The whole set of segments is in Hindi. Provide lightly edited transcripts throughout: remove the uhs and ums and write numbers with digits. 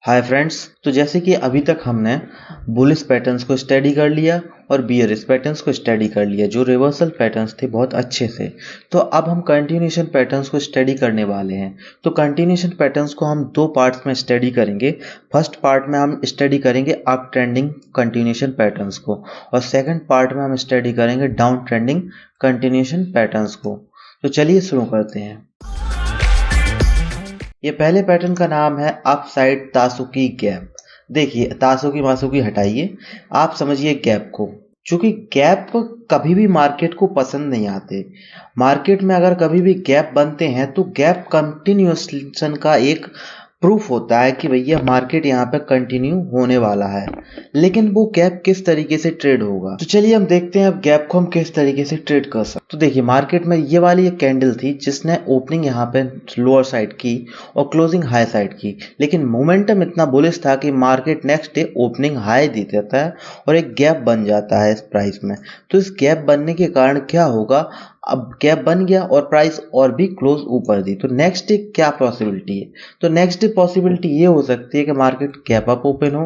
Hi friends. तो जैसे कि अभी तक हमने बुलिश पैटर्न्स को स्टडी कर लिया और बियरिश पैटर्न्स को स्टडी कर लिया, जो रिवर्सल पैटर्न्स थे बहुत अच्छे से। तो अब हम कंटिन्यूएशन पैटर्न्स को स्टडी करने वाले हैं। तो कंटिन्यूएशन पैटर्न्स को हम दो पार्ट्स में स्टडी करेंगे। फर्स्ट पार्ट में हम स्टडी करेंगे अप ट्रेंडिंग कंटिन्यूएशन पैटर्न्स को, और सेकंड पार्ट में हम स्टडी करेंगे डाउन ट्रेंडिंग कंटिन्यूएशन पैटर्न्स को। तो चलिए शुरू करते हैं। ये पहले पैटर्न का नाम है अपसाइड तासुकी गैप। देखिए, तासुकी मासुकी हटाइए, आप समझिए गैप को। चूंकि गैप कभी भी मार्केट को पसंद नहीं आते। मार्केट में अगर कभी भी गैप बनते हैं तो गैप कंटिन्यूएशन का एक प्रूफ होता है कि भैया मार्केट यहाँ पे कंटिन्यू होने वाला है। लेकिन वो गैप किस तरीके से ट्रेड होगा, तो चलिए हम देखते हैं अब गैप को हम किस तरीके से ट्रेड कर सकते। तो देखिए, मार्केट में ये वाली एक कैंडल थी जिसने ओपनिंग यहाँ पे लोअर साइड की और क्लोजिंग हाई साइड की, लेकिन मोमेंटम इतना बुलिश था कि market next day opening high दे देता है और एक गैप बन जाता है इस प्राइस में। तो इस गैप बनने के कारण क्या होगा, अब गैप बन गया और प्राइस और भी क्लोज ऊपर दी, तो नेक्स्ट डे क्या पॉसिबिलिटी है? तो नेक्स्ट डे पॉसिबिलिटी ये हो सकती है कि मार्केट गैप अप ओपन हो,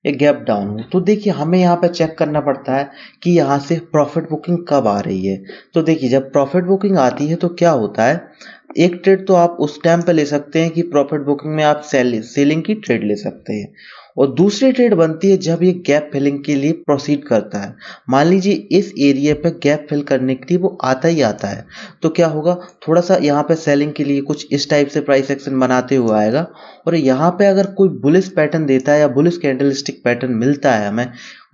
एक गैप डाउन हो। तो देखिए, हमें यहाँ पे चेक करना पड़ता है कि यहाँ से प्रॉफिट बुकिंग कब आ रही है। तो देखिए, जब प्रॉफिट बुकिंग आती है तो क्या होता है, एक ट्रेड तो आप उस टाइम पे ले सकते हैं कि प्रॉफिट बुकिंग में आप सेलिंग की ट्रेड ले सकते हैं, और दूसरी ट्रेड बनती है जब ये गैप फिलिंग के लिए प्रोसीड करता है। मान लीजिए इस एरिया पे गैप फिल करने के लिए वो आता ही आता है, तो क्या होगा, थोड़ा सा यहाँ पे सेलिंग के लिए कुछ इस टाइप से प्राइस एक्शन बनाते हुए आएगा, और यहाँ पे अगर कोई बुलिश पैटर्न देता है या बुलिश कैंडलस्टिक पैटर्न मिलता है हमें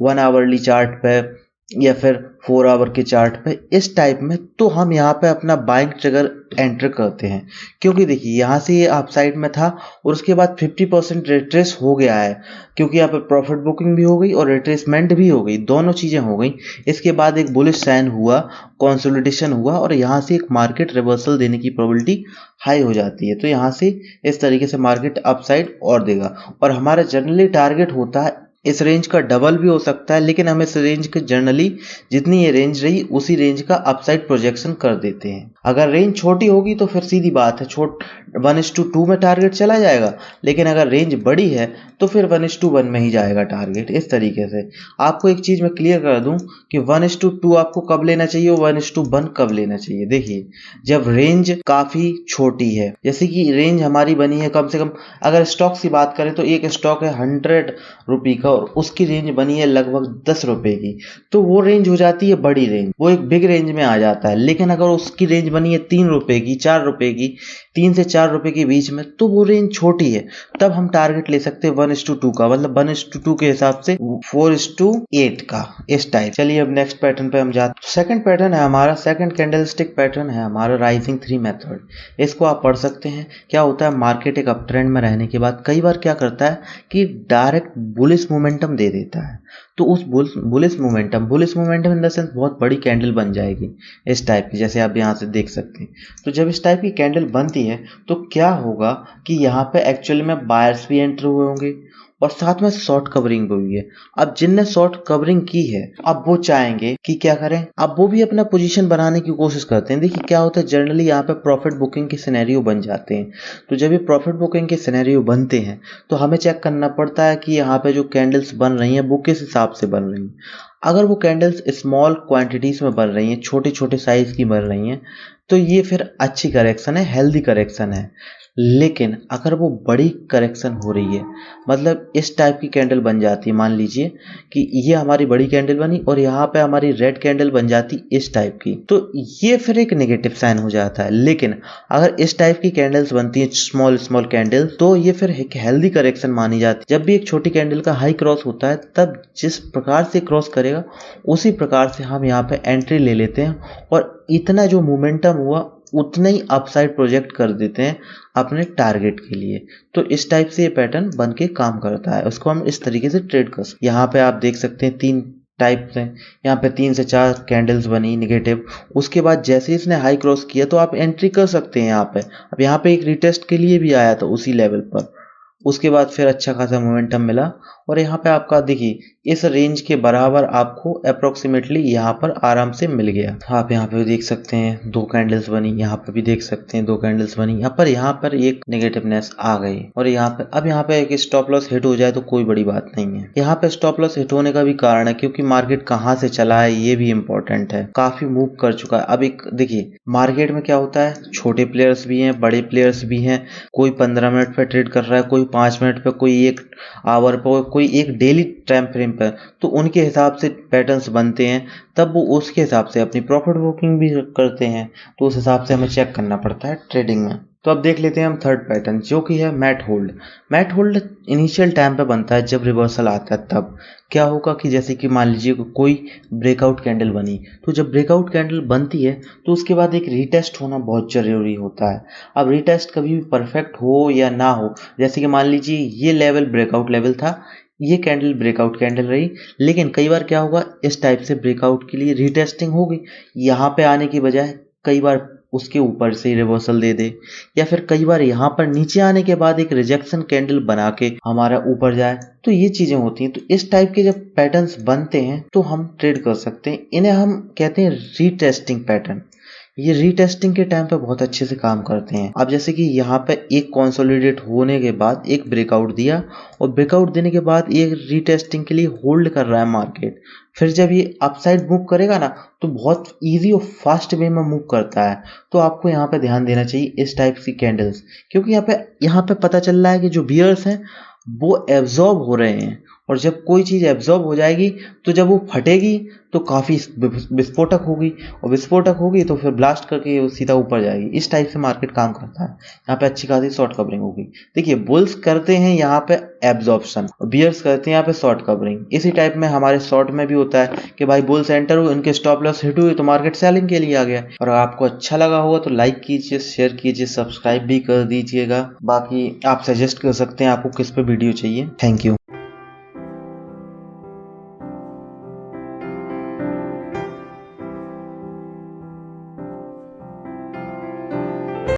1 आवरली चार्ट पे या फिर 4 आवर के चार्ट पे इस टाइप में, तो हम यहाँ पे अपना बाइंग ट्रिगर एंटर करते हैं। क्योंकि देखिए, यहाँ से ये अपसाइड में था और उसके बाद 50% रिट्रेस हो गया है, क्योंकि यहाँ पे प्रॉफिट बुकिंग भी हो गई और रिट्रेसमेंट भी हो गई, दोनों चीजें हो गई। इसके बाद एक बुलिश साइन हुआ, कंसोलिडेशन हुआ, और यहाँ से एक मार्केट रिवर्सल देने की प्रोबेबिलिटी हाई हो जाती है। तो यहाँ से इस तरीके से मार्केट अपसाइड और देगा, और हमारा जनरली टारगेट होता है इस रेंज का डबल भी हो सकता है, लेकिन हम इस रेंज के जनरली जितनी ये रेंज रही उसी रेंज का अपसाइड प्रोजेक्शन कर देते हैं। अगर रेंज छोटी होगी तो फिर सीधी बात है 1:2 में टारगेट चला जाएगा, लेकिन अगर रेंज बड़ी है तो फिर 1:1 में ही जाएगा टारगेट। इस तरीके से आपको एक चीज मैं क्लियर कर दूं कि 1:2 आपको कब लेना चाहिए और 1:1 कब लेना चाहिए। देखिए, जब रेंज काफी छोटी है, जैसे कि रेंज हमारी बनी है कम से कम, अगर स्टॉक की बात करें तो एक स्टॉक है 100 रुपये का और उसकी रेंज बनी है लगभग 10 रुपए की, तो वो रेंज हो जाती है बड़ी रेंज, वो एक बिग रेंज में आ जाता है। लेकिन अगर उसकी रेंज बनी है 3 रुपए की, 4 रुपए की, 3 से 4 रुपए के बीच में, तो वो रेंज छोटी है, तब हम टारगेट ले सकते हैं 1:2 का, मतलब 1:2 के हिसाब से 4:8 का, इस टाइप। चलिए अब नेक्स्ट पैटर्न पे हम जाते। सेकंड पैटर्न है हमारा, सेकंड कैंडलस्टिक पैटर्न है हमारा राइजिंग 3 मेथड। इसको आप पढ़ सकते हैं। क्या होता है, मार्केट एक अप ट्रेंड में रहने के बाद कई बार क्या करता है कि डायरेक्ट बुलिश मोमेंटम दे देता है। तो उस bullish momentum in the sense बहुत बड़ी कैंडल बन जाएगी इस टाइप की, जैसे आप यहाँ से देख सकते हैं। तो जब इस टाइप की कैंडल बनती है तो क्या होगा कि यहाँ पे एक्चुअली में बायर्स भी एंटर हुए होंगे और साथ में शॉर्ट कवरिंग भी हुई है। अब जिनने शॉर्ट कवरिंग की है, अब वो चाहेंगे कि क्या करें, अब वो भी अपना पोजीशन बनाने की कोशिश करते हैं। देखिए, क्या होता है, जनरली यहाँ पे प्रॉफिट बुकिंग के सिनेरियो बन जाते हैं। तो जब ये प्रॉफिट बुकिंग के सिनेरियो बनते हैं तो हमें चेक करना पड़ता है कि यहाँ पे जो कैंडल्स बन रही हैं वो किस हिसाब से बन रही हैं। अगर वो कैंडल्स स्मॉल क्वांटिटीज में बन रही हैं, छोटे छोटे साइज की बन रही हैं, तो ये फिर अच्छी करेक्शन है, हेल्दी करेक्शन है। लेकिन अगर वो बड़ी करेक्शन हो रही है, मतलब इस टाइप की कैंडल बन जाती है, मान लीजिए कि ये हमारी बड़ी कैंडल बनी और यहाँ पे हमारी रेड कैंडल बन जाती इस टाइप की, तो ये फिर एक नेगेटिव साइन हो जाता है। लेकिन अगर इस टाइप की कैंडल्स बनती है स्मॉल कैंडल, तो ये फिर एक हेल्दी करेक्शन मानी जाती है। जब भी एक छोटी कैंडल का हाई क्रॉस होता है, तब जिस प्रकार से क्रॉस करेगा उसी प्रकार से हम यहाँ पे एंट्री ले लेते हैं, और इतना जो मोमेंटम हुआ उतना ही अपसाइड प्रोजेक्ट कर देते हैं अपने टारगेट के लिए। तो इस टाइप से ये पैटर्न बन के काम करता है, उसको हम इस तरीके से ट्रेड कर सकते हैं। यहाँ पे आप देख सकते हैं 3 टाइप से, यहाँ पे 3 से 4 कैंडल्स बनी नेगेटिव। उसके बाद जैसे ही इसने हाई क्रॉस किया तो आप एंट्री कर सकते हैं यहाँ पे। अब यहाँ पे एक रिटेस्ट के लिए भी आया था उसी लेवल पर, उसके बाद फिर अच्छा खासा मोमेंटम मिला और यहाँ पे आपका देखिए इस रेंज के बराबर आपको अप्रोक्सीमेटली यहाँ पर आराम से मिल गया। आप यहाँ पे देख सकते हैं 2 कैंडल्स बनी, यहाँ पे भी देख सकते हैं 2 कैंडल्स बनी, यहाँ पर एक नेगेटिवनेस आ गई और यहाँ पे एक स्टॉप लॉस हिट हो जाए तो कोई बड़ी बात नहीं है। यहाँ पे स्टॉप लॉस हिट होने का भी कारण है क्योंकि मार्केट कहाँ से चला है ये भी इंपॉर्टेंट है, काफी मूव कर चुका है। अब एक देखिए मार्केट में क्या होता है, छोटे प्लेयर्स भी हैं, बड़े प्लेयर्स भी हैं, कोई 15 मिनट पे ट्रेड कर रहा है, कोई 5 मिनट पे, कोई 1 आवर पर, कोई एक डेली टाइम फ्रेम पर, तो उनके हिसाब से पैटर्न्स बनते हैं, तब वो उसके हिसाब से अपनी प्रॉफिट बुकिंग भी करते हैं, तो उस हिसाब से हमें चेक करना पड़ता है ट्रेडिंग में। तो अब देख लेते हैं हम थर्ड पैटर्न जो कि है mat hold. Mat hold initial time पे बनता है जब रिवर्सल आता है, तब क्या होगा कि जैसे कि मान लीजिए कोई ब्रेकआउट कैंडल बनी, तो जब ब्रेकआउट कैंडल बनती है तो उसके बाद एक रीटेस्ट होना बहुत जरूरी होता है। अब रीटेस्ट कभी भी परफेक्ट हो या ना हो, जैसे कि मान लीजिए ये लेवल ब्रेकआउट लेवल था, ये कैंडल ब्रेकआउट कैंडल रही, लेकिन कई बार क्या होगा इस टाइप से ब्रेकआउट के लिए रीटेस्टिंग होगी, यहाँ पे आने की बजाय कई बार उसके ऊपर से रिवर्सल दे दे, या फिर कई बार यहाँ पर नीचे आने के बाद एक रिजेक्शन कैंडल बना के हमारा ऊपर जाए, तो ये चीजें होती हैं। तो इस टाइप के जब पैटर्न्स बनते हैं तो हम ट्रेड कर सकते हैं, इन्हें हम कहते हैं रीटेस्टिंग पैटर्न। ये रीटेस्टिंग के टाइम पे बहुत अच्छे से काम करते हैं। अब जैसे कि यहाँ पे एक कंसोलिडेट होने के बाद एक ब्रेकआउट दिया और ब्रेकआउट देने के बाद ये रीटेस्टिंग के लिए होल्ड कर रहा है मार्केट, फिर जब ये अपसाइड मूव करेगा ना तो बहुत इजी और फास्ट वे में मूव करता है। तो आपको यहाँ पे ध्यान देना चाहिए इस टाइप की कैंडल्स, क्योंकि यहाँ पे पता चल रहा है कि जो बियर्स हैं वो एब्जॉर्ब हो रहे हैं, और जब कोई चीज़ एब्जॉर्ब हो जाएगी तो जब वो फटेगी तो काफ़ी विस्फोटक होगी, और विस्फोटक होगी तो फिर ब्लास्ट करके वो सीधा ऊपर जाएगी। इस टाइप से मार्केट काम करता है। यहाँ पे अच्छी खासी शॉर्ट कवरिंग होगी। देखिए बुल्स करते हैं यहाँ पे एब्जॉर्प्शन और बियर्स करते हैं यहाँ पे शॉर्ट कवरिंग। इसी टाइप में हमारे शॉर्ट में भी होता है कि भाई बुल्स एंटर हुए, उनके स्टॉप लॉस हिट हुई तो मार्केट सेलिंग के लिए आ गया। और आपको अच्छा लगा होगा तो लाइक कीजिए, शेयर कीजिए, सब्सक्राइब भी कर दीजिएगा। बाकी आप सजेस्ट कर सकते हैं आपको किस पे वीडियो चाहिए। Thank you.